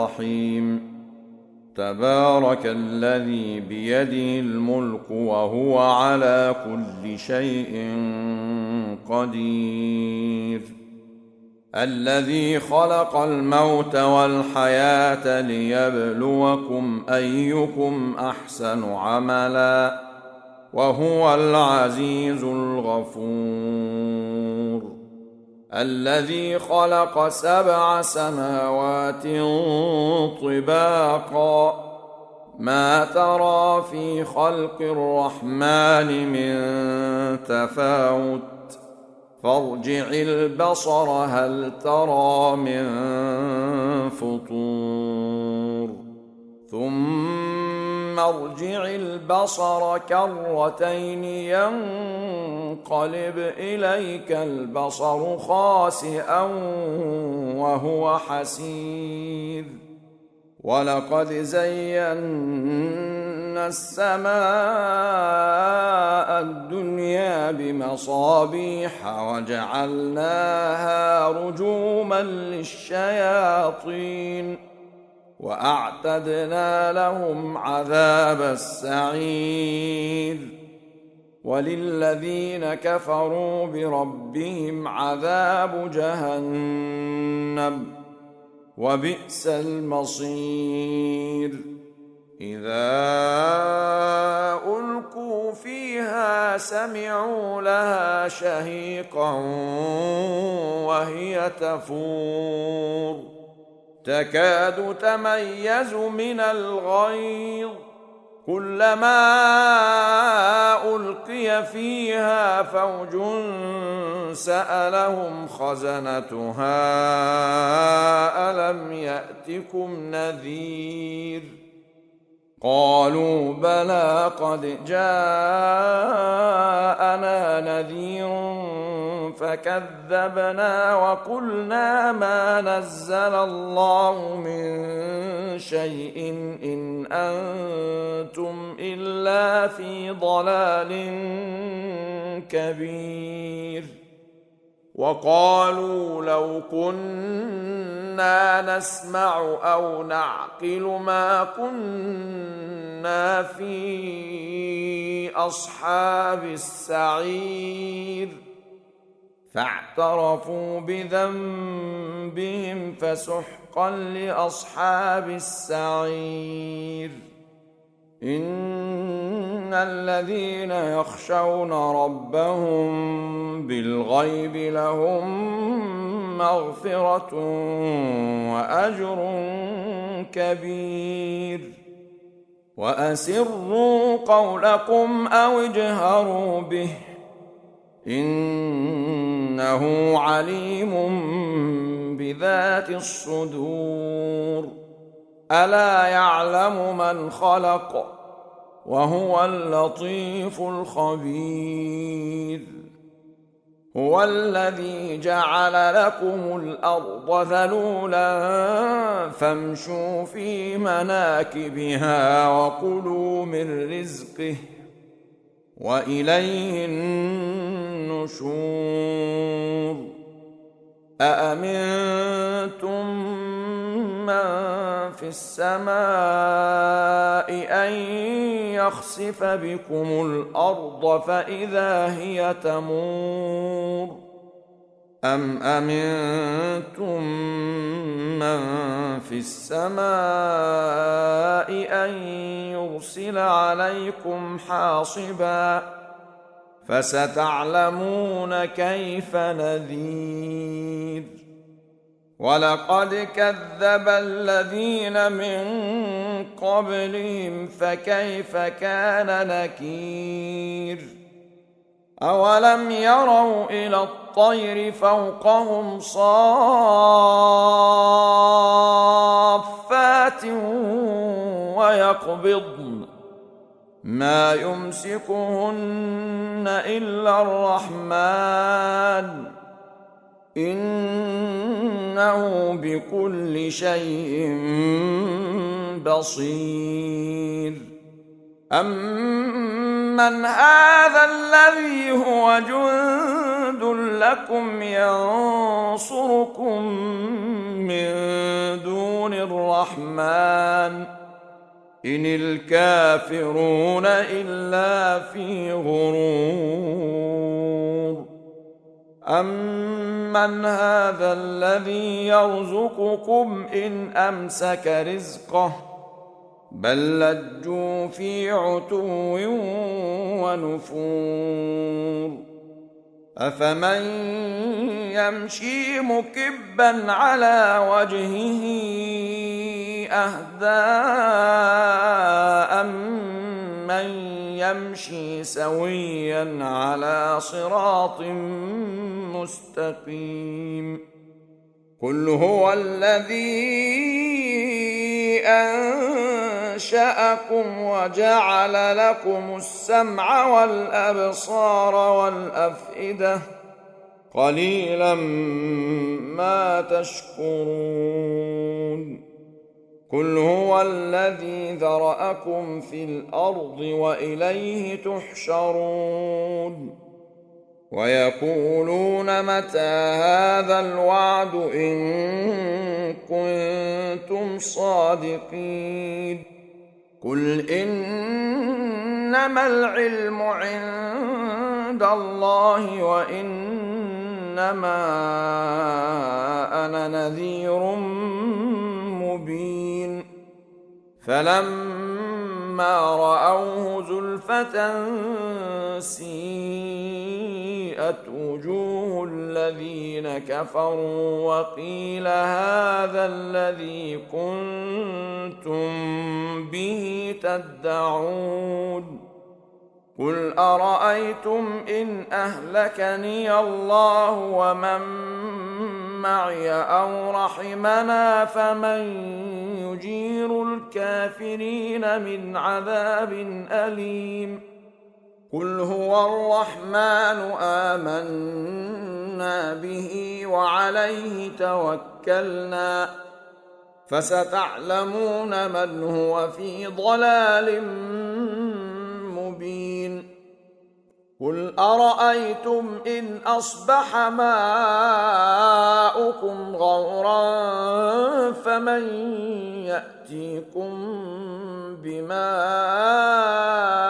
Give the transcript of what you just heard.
الرحيم تبارك الذي بيده الملك وهو على كل شيء قدير الذي خلق الموت والحياة ليبلوكم أيكم أحسن عملا وهو العزيز الغفور الذي خلق 7 سماوات طباقا ما ترى في خلق الرحمن من تفاوت فارجع البصر هل ترى من فطور ثم ارجع البصر كرتين ينقلب إليك البصر خاسئا وهو حسير ولقد زينا السماء الدنيا بمصابيح وجعلناها رجوما للشياطين وأعتدنا لهم عذاب السعير وللذين كفروا بربهم عذاب جهنم وبئس المصير إذا ألقوا فيها سمعوا لها شهيقا وهي تفور تكاد تميز من الغيظ كلما ألقي فيها فوج سألهم خزنتها ألم يأتكم نذير قالوا بلى قد جاءنا نذير فكذبنا وقلنا ما نزل الله من شيء إن أنتم إلا في ضلال كبير وقالوا لو كنا نسمع أو نعقل ما كنا في أصحاب السعير فاعترفوا بذنبهم فسحقا لأصحاب السعير إن الذين يخشون ربهم بالغيب لهم مغفرة وأجر كبير وأسروا قولكم أو اجهروا به إنه عليم بذات الصدور ألا يعلم من خلق وهو اللطيف الخبير هو الذي جعل لكم الأرض ذلولا فامشوا في مناكبها وكلوا من رزقه وإليه النشور أأمنتم من في السماء أن يخسف بكم الأرض فإذا هي تمور أم أمنتم من في السماء أن يرسل عليكم حاصبا فستعلمون كيف نذير ولقد كذب الذين من قبلهم فكيف كان نكير أولم يروا إلى الطير فوقهم صافات ويقبضن ما يمسكهن إلا الرحمن إنه بكل شيء بصير أمن هذا الذي هو جند جند لكم ينصركم من دون الرحمن إن الكافرون إلا في غرور أمن هذا الذي يرزقكم إن أمسك رزقه بل لجوا في عتو ونفور أفمن يمشي مكبا على وجهه أهدى أمن يمشي سويا على صراط مستقيم قل هو الذي أنشأكم وجعل لكم السمع والأبصار والأفئدة قليلا ما تشكرون قل هو الذي ذرأكم في الأرض وإليه تحشرون ويقولون متى هذا الوعد إن كنتم صادقين قل إنما العلم عند الله وإنما أنا نذير مبين فلما رأوه زلفة سيئت وجوه الذين كفروا وقيل هذا الذي كنتم به تدعون قل أرأيتم إن أهلكني الله ومن معي أو رحمنا فمن يجير الكافرين من عذاب أليم قل هو الرحمن آمنا به وعليه توكلنا فستعلمون من هو في ضلال مبين قل أرأيتم إن أصبح ماؤكم غورا فمن يأتيكم بماء